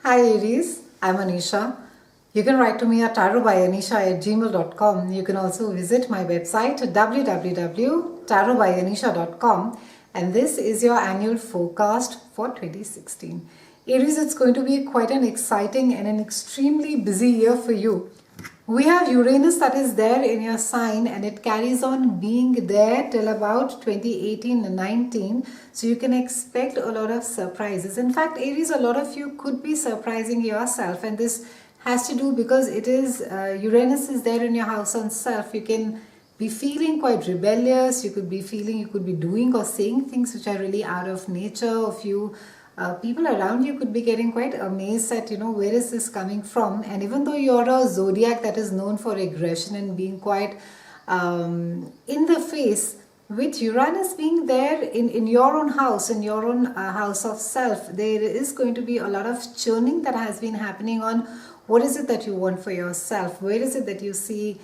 Hi Aries, I'm Anisha. You can write to me at tarotbyanisha@gmail.com. You can also visit my website www.tarotbyanisha.com, and this is your annual forecast for 2016. Aries, it's going to be quite an exciting and an extremely busy year for you. We have Uranus that is there in your sign, and it carries on being there till about 2018 and 19. So you can expect a lot of surprises. In fact, Aries, a lot of you could be surprising yourself, and this has to do because it is Uranus is there in your house on self. You can be feeling quite rebellious. You could be feeling, you could be doing or saying things which are really out of nature of you. People around you could be getting quite amazed at, where is this coming from? And even though you're a zodiac that is known for aggression and being quite in the face, with Uranus being there in your own house, in your own house of self, there is going to be a lot of churning that has been happening on what is it that you want for yourself, where is it that you see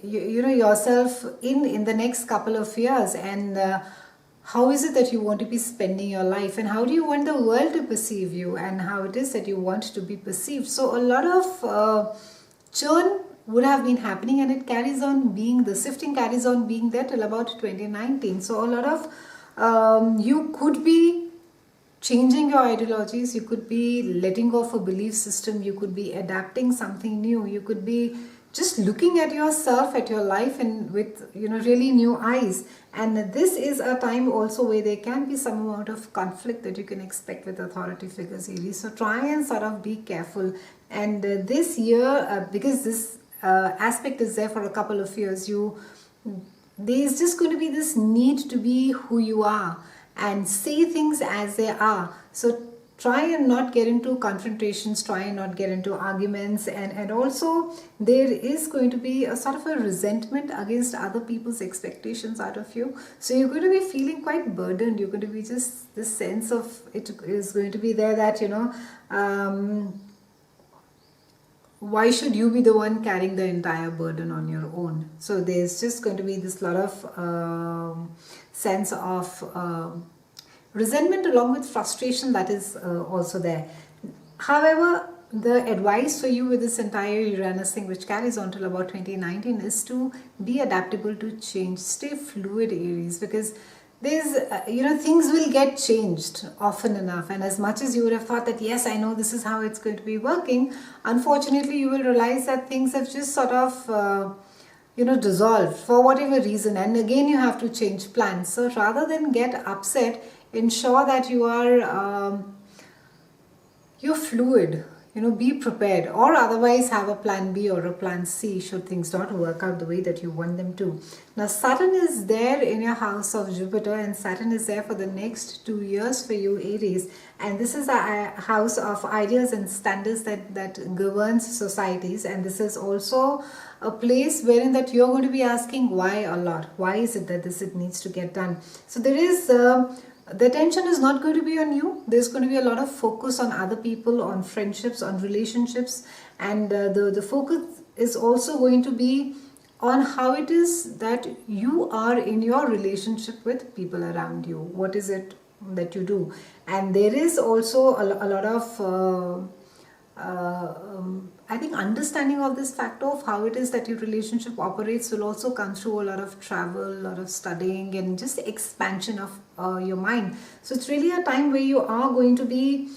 yourself in the next couple of years, and how is it that you want to be spending your life, and how do you want the world to perceive you, and how it is that you want to be perceived. So a lot of churn would have been happening, and it carries on being, the shifting carries on being there till about 2019. So a lot of you could be changing your ideologies, you could be letting go of a belief system, you could be adapting something new, you could be just looking at yourself, at your life, and with really new eyes. And this is a time also where there can be some amount of conflict that you can expect with authority figures, Aries. So try and sort of be careful. And this year, because this aspect is there for a couple of years, there's just going to be this need to be who you are and say things as they are. So try and not get into confrontations, try and not get into arguments, and also there is going to be a sort of a resentment against other people's expectations out of you. So you're going to be feeling quite burdened. You're going to be just, this sense of it is going to be there that why should you be the one carrying the entire burden on your own? So there's just going to be this lot of sense of resentment along with frustration that is also there. However, the advice for you with this entire Uranus thing, which carries on till about 2019, is to be adaptable to change. Stay fluid, Aries, because there's things will get changed often enough, and as much as you would have thought that yes, I know this is how it's going to be working, unfortunately you will realize that things have just sort of dissolved for whatever reason, and again you have to change plans. So rather than get upset, ensure that you're fluid, be prepared, or otherwise have a plan B or a plan C should things not work out the way that you want them to. Now Saturn is there in your house of Jupiter, and Saturn is there for the next 2 years for you, Aries, and this is a house of ideas and standards that governs societies, and this is also a place wherein that you're going to be asking why a lot. Why is it that it needs to get done? So there is the attention is not going to be on you. There's going to be a lot of focus on other people, on friendships, on relationships, and the focus is also going to be on how it is that you are in your relationship with people around you. What is it that you do? And there is also a lot of I think understanding of this factor of how it is that your relationship operates will also come through a lot of travel, a lot of studying, and just expansion of your mind. So it's really a time where you are going to be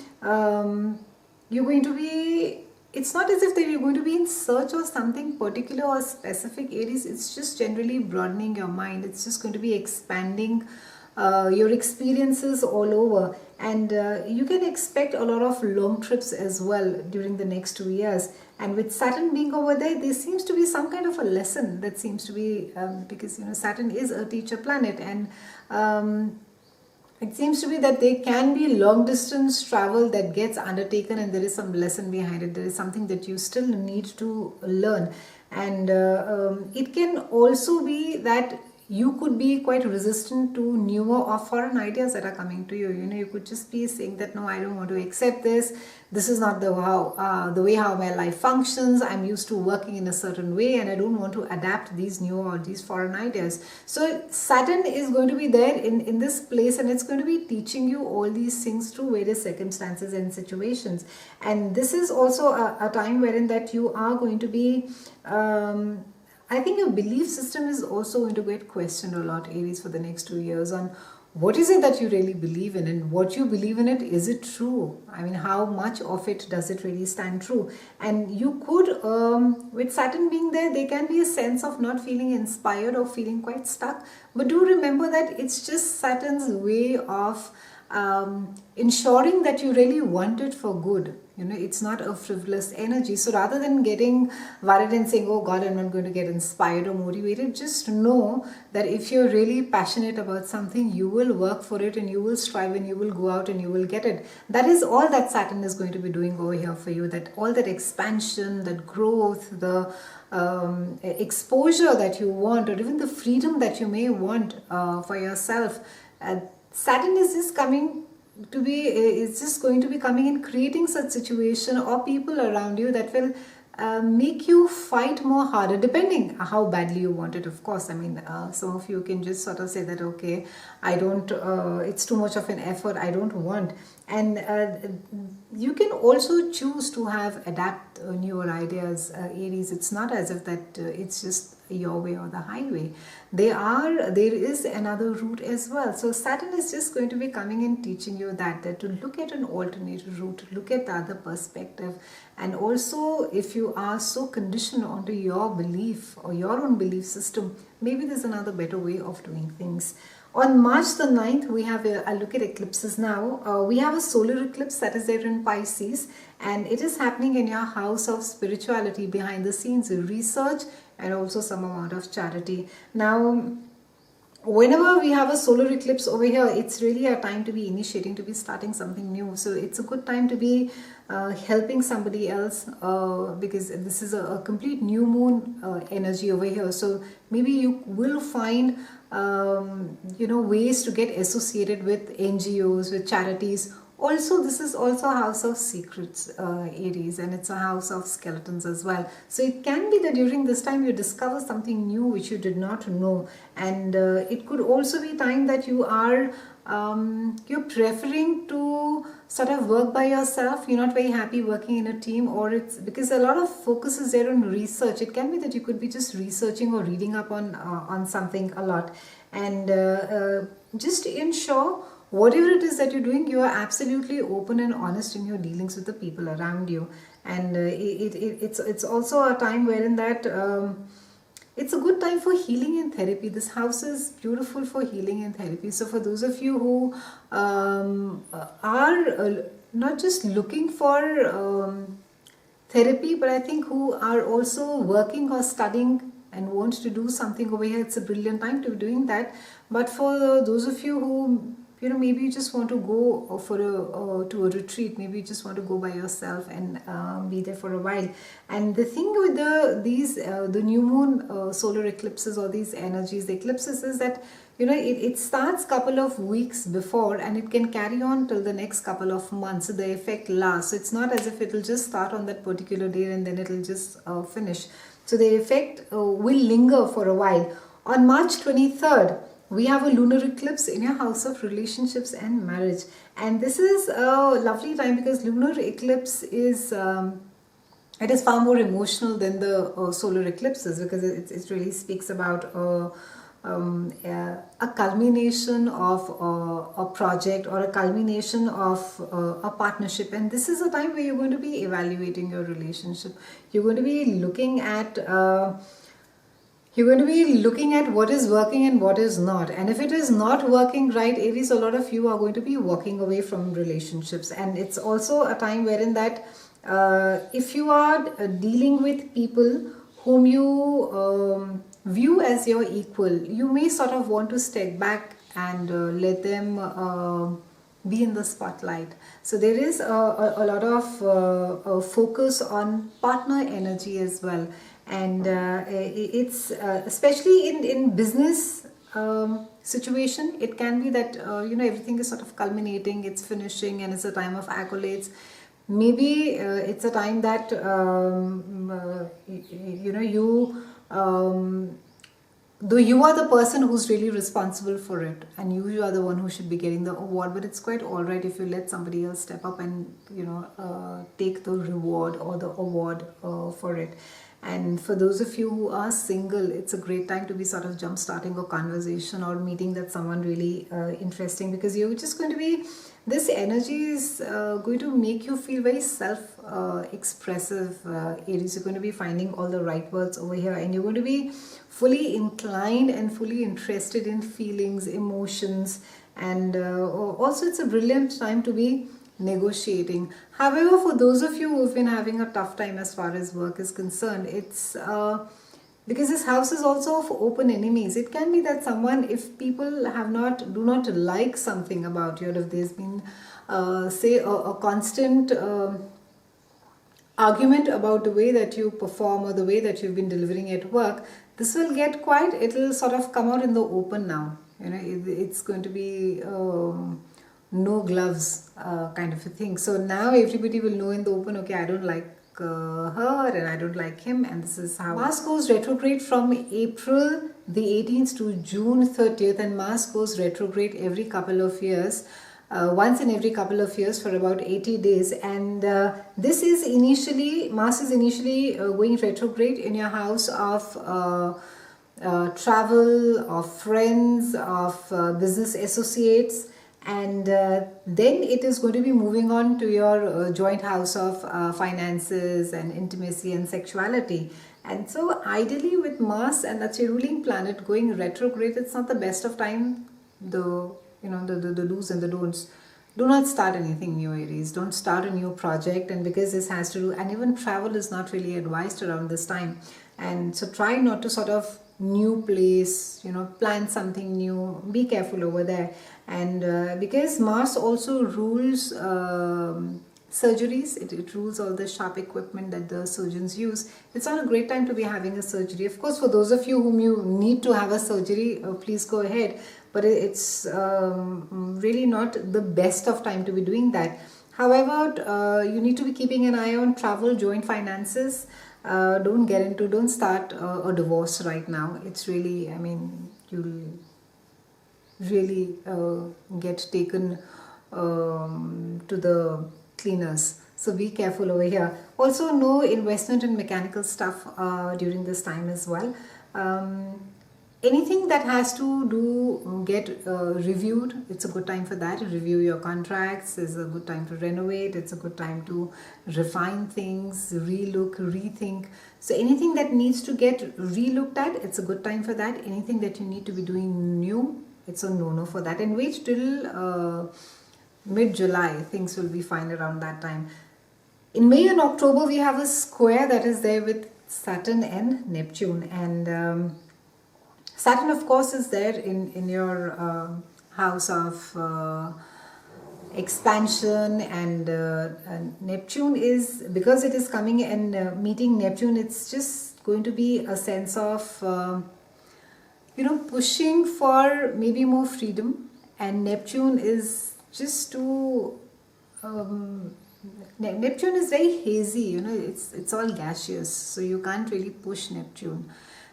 it's not as if that you're going to be in search of something particular or specific, Aries. It's just generally broadening your mind. It's just going to be expanding your experiences all over, and you can expect a lot of long trips as well during the next 2 years. And with Saturn being over there seems to be some kind of a lesson that seems to be because Saturn is a teacher planet, and it seems to be that there can be long distance travel that gets undertaken, and there is some lesson behind it. There is something that you still need to learn, and it can also be that you could be quite resistant to newer or foreign ideas that are coming to you. You could just be saying that, no, I don't want to accept this. This is not the way how my life functions. I'm used to working in a certain way, and I don't want to adapt these new or these foreign ideas. So Saturn is going to be there in this place, and it's going to be teaching you all these things through various circumstances and situations. And this is also a time wherein that you are going to be I think your belief system is also going to get questioned a lot, Aries, for the next 2 years on what is it that you really believe in, and what you believe in it, is it true? I mean, how much of it does it really stand true? And you could, with Saturn being there, there can be a sense of not feeling inspired or feeling quite stuck. But do remember that it's just Saturn's way of ensuring that you really want it for good. It's not a frivolous energy. So rather than getting worried and saying, oh God, I'm not going to get inspired or motivated, just know that if you're really passionate about something, you will work for it, and you will strive, and you will go out and you will get it. That is all that Saturn is going to be doing over here for you. That all that expansion, that growth, the exposure that you want, or even the freedom that you may want for yourself. Saturn is just coming to be, it's just going to be coming and creating such situation or people around you that will make you fight more harder, depending how badly you want it, of course. I mean, some of you can just sort of say that, okay, I don't, it's too much of an effort, I don't want. And you can also choose to adapt newer ideas, Aries. It's not as if that it's just your way or the highway. There is another route as well. So Saturn is just going to be coming and teaching you that to look at an alternate route, look at the other perspective. And also, if you are so conditioned onto your belief or your own belief system, maybe there's another better way of doing things. On March the 9th, we have a look at eclipses now. We have a solar eclipse that is there in Pisces, and it is happening in your house of spirituality, behind the scenes, research, and also some amount of charity. Now, whenever we have a solar eclipse over here, it's really a time to be initiating, to be starting something new. So it's a good time to be helping somebody else, because this is a complete new moon energy over here. So maybe you will find ways to get associated with NGOs, with charities. Also, this is also a house of secrets, Aries, and it's a house of skeletons as well. So it can be that during this time you discover something new which you did not know, and it could also be time that you are you're preferring to sort of work by yourself. You're not very happy working in a team, or it's because a lot of focus is there on research. It can be that you could be just researching or reading up on something a lot, and just ensure whatever it is that you're doing, you are absolutely open and honest in your dealings with the people around you. And it's also a time wherein that it's a good time for healing and therapy. This house is beautiful for healing and therapy. So for those of you who are not just looking for therapy, but I think who are also working or studying and want to do something over here, it's a brilliant time to be doing that. But for those of you who maybe you just want to go to a retreat, maybe you just want to go by yourself and be there for a while. And the thing with the new moon solar eclipses, or these energies, the eclipses, is that it starts couple of weeks before, and it can carry on till the next couple of months. So the effect lasts. So it's not as if it will just start on that particular day and then it will just finish. So the effect will linger for a while. On March 23rd, we have a lunar eclipse in your house of relationships and marriage. And this is a lovely time because lunar eclipse is it is far more emotional than the solar eclipses, because it really speaks about a culmination of a project, or a culmination of a partnership. And this is a time where you're going to be evaluating your relationship. You're going to be looking at what is working and what is not. And if it is not working right, Aries, a lot of you are going to be walking away from relationships. And it's also a time wherein that if you are dealing with people whom you view as your equal, you may sort of want to step back and let them be in the spotlight. So there is a lot of focus on partner energy as well. And it's especially in business situation. It can be that everything is sort of culminating, it's finishing, and it's a time of accolades. Maybe it's a time that you though you are the person who's really responsible for it, and you are the one who should be getting the award, but it's quite all right if you let somebody else step up and take the reward or the award for it. And for those of you who are single, it's a great time to be sort of jump starting a conversation or meeting that someone really interesting, because you're just going to be, this energy is going to make you feel very self expressive, Aries. You're going to be finding all the right words over here, and you're going to be fully inclined and fully interested in feelings, emotions, and also it's a brilliant time to be negotiating. However, for those of you who've been having a tough time as far as work is concerned, it's because this house is also of open enemies. It can be that someone, if people do not like something about you, or if there's been say a constant argument about the way that you perform or the way that you've been delivering at work, this will get quite, it'll sort of come out in the open now. It's going to be no gloves kind of a thing. So now everybody will know in the open, okay, I don't like her and I don't like him, and this is how. Mars goes retrograde from April the 18th to June 30th, and Mars goes retrograde every couple of years, once in every couple of years for about 80 days. And this is initially, Mars is initially going retrograde in your house of travel, of friends, of business associates, and then it is going to be moving on to your joint house of finances and intimacy and sexuality. And so ideally with Mars, and that's your ruling planet, going retrograde, it's not the best of time. The do's and the don'ts. Do not start anything new, Aries. Don't start a new project, and because this has to do, and even travel is not really advised around this time. And so try not to sort of new place, plan something new, be careful over there. And because Mars also rules surgeries, it rules all the sharp equipment that the surgeons use. It's not a great time to be having a surgery. Of course, for those of you whom you need to have a surgery, please go ahead, but it's really not the best of time to be doing that. However, you need to be keeping an eye on travel, joint finances. Don't start a divorce right now. It's really, you'll really get taken to the cleaners. So be careful over here. Also, no investment in mechanical stuff during this time as well. Anything that has to do get reviewed, it's a good time for that. Review your contracts. It's a good time to renovate. It's a good time to refine things, relook, rethink. So anything that needs to get relooked at, it's a good time for that. Anything that you need to be doing new, it's a no-no for that. And wait till mid-July, things will be fine around that time. In May and October, we have a square that is there with Saturn and Neptune. And Saturn, of course, is there in your house of expansion, and Neptune is, because it is coming and meeting Neptune, it's just going to be a sense of pushing for maybe more freedom. And Neptune is just too Neptune is very hazy, it's all gaseous, so you can't really push Neptune.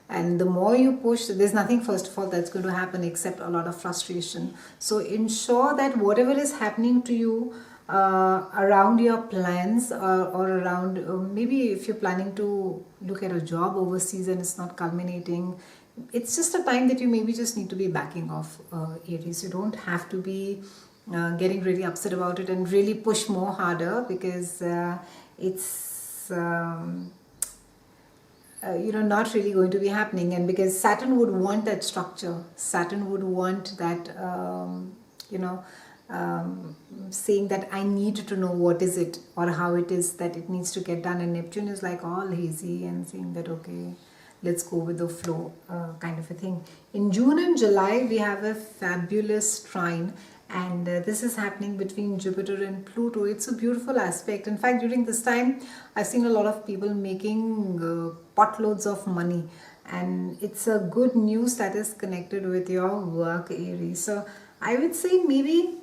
And the more you push, there's nothing, first of all, that's going to happen except a lot of frustration. So ensure that whatever is happening to you around your plans, or around, maybe if you're planning to look at a job overseas and it's not culminating, it's just a time that you maybe just need to be backing off, Aries. You don't have to be getting really upset about it and really push more harder, because it's not really going to be happening. And because Saturn would want that structure, Saturn would want that saying that I need to know what is it or how it is that it needs to get done. And Neptune is like all hazy and saying that, okay, let's go with the flow, kind of a thing. In June and July, we have a fabulous trine, and this is happening between Jupiter and Pluto. It's a beautiful aspect. In fact, during this time, I've seen a lot of people making potloads of money, and it's a good news that is connected with your work, Aries. So I would say maybe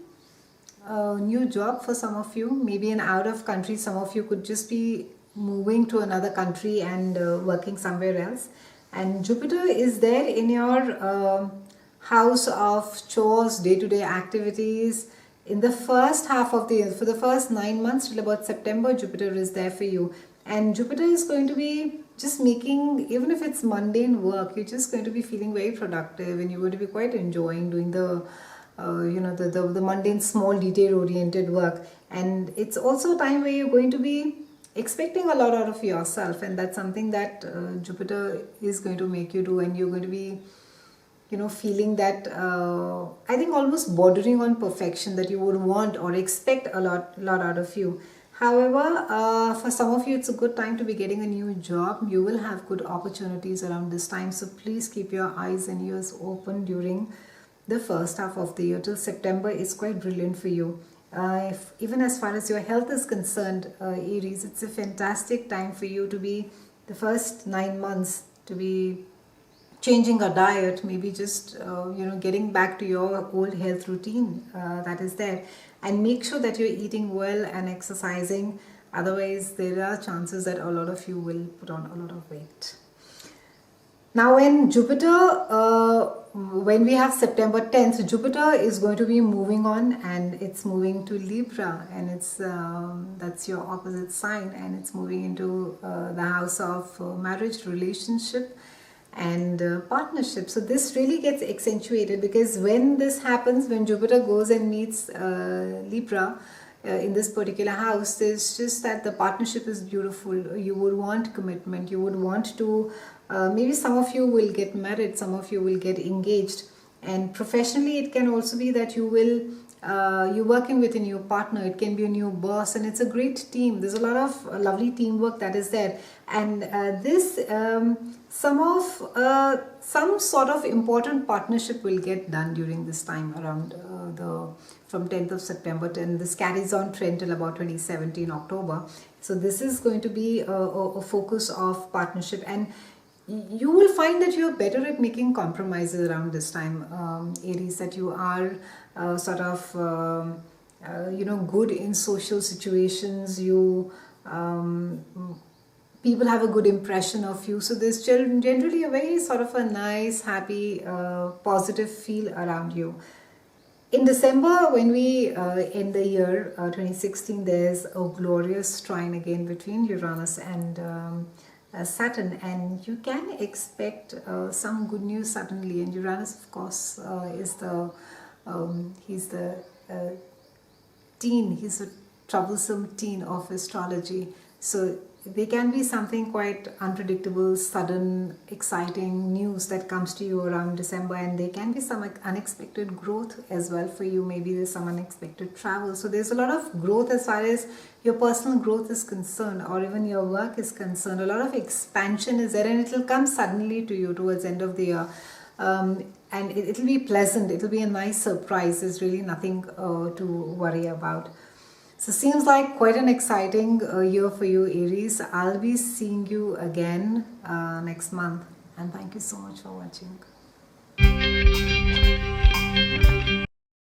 a new job for some of you, maybe an out of country. Some of you could just be moving to another country and working somewhere else. And Jupiter is there in your house of chores, day-to-day activities. In the first half of the year, for the first 9 months till about September, Jupiter is there for you. And Jupiter is going to be just making, even if it's mundane work, you're just going to be feeling very productive, and you're going to be quite enjoying doing the mundane, small, detail oriented work. And it's also a time where you're going to be expecting a lot out of yourself, and that's something that Jupiter is going to make you do. And you're going to be feeling that I think almost bordering on perfection, that you would want or expect a lot out of you. However, for some of you, it's a good time to be getting a new job. You will have good opportunities around this time, so please keep your eyes and ears open during the first half of the year. Till September is quite brilliant for you. Even as far as your health is concerned, Aries, it's a fantastic time for you to be, the first 9 months, to be changing a diet, maybe just getting back to your old health routine that is there, and make sure that you're eating well and exercising. Otherwise, there are chances that a lot of you will put on a lot of weight. Now, when when we have September 10th, Jupiter is going to be moving on, and it's moving to Libra, and it's that's your opposite sign, and it's moving into the house of marriage, relationship, and partnership. So this really gets accentuated, because when this happens, when Jupiter goes and meets Libra in this particular house, there's just that the partnership is beautiful. You would want commitment, you would want to maybe some of you will get married, some of you will get engaged. And professionally, it can also be that you will you're working with a new partner, it can be a new boss, and it's a great team. There's a lot of lovely teamwork that is there, and some sort of important partnership will get done during this time around from 10th of September, and this carries on trend till about 2017 October. So this is going to be a focus of partnership, and you will find that you're better at making compromises around this time, Aries, that you are good in social situations. People have a good impression of you, so there's generally a very sort of a nice, happy, positive feel around you. In December, when we end the year 2016, there's a glorious trine again between Uranus and Saturn, and you can expect some good news suddenly. And Uranus, of course, is he's the teen, he's a troublesome teen of astrology. So there can be something quite unpredictable, sudden, exciting news that comes to you around December, and there can be some unexpected growth as well for you. Maybe there's some unexpected travel. So there's a lot of growth as far as your personal growth is concerned, or even your work is concerned. A lot of expansion is there, and it will come suddenly to you towards the end of the year. And it'll be pleasant, it'll be a nice surprise. There's really nothing to worry about. So seems like quite an exciting year for you, Aries. I'll be seeing you again next month, and thank you so much for watching.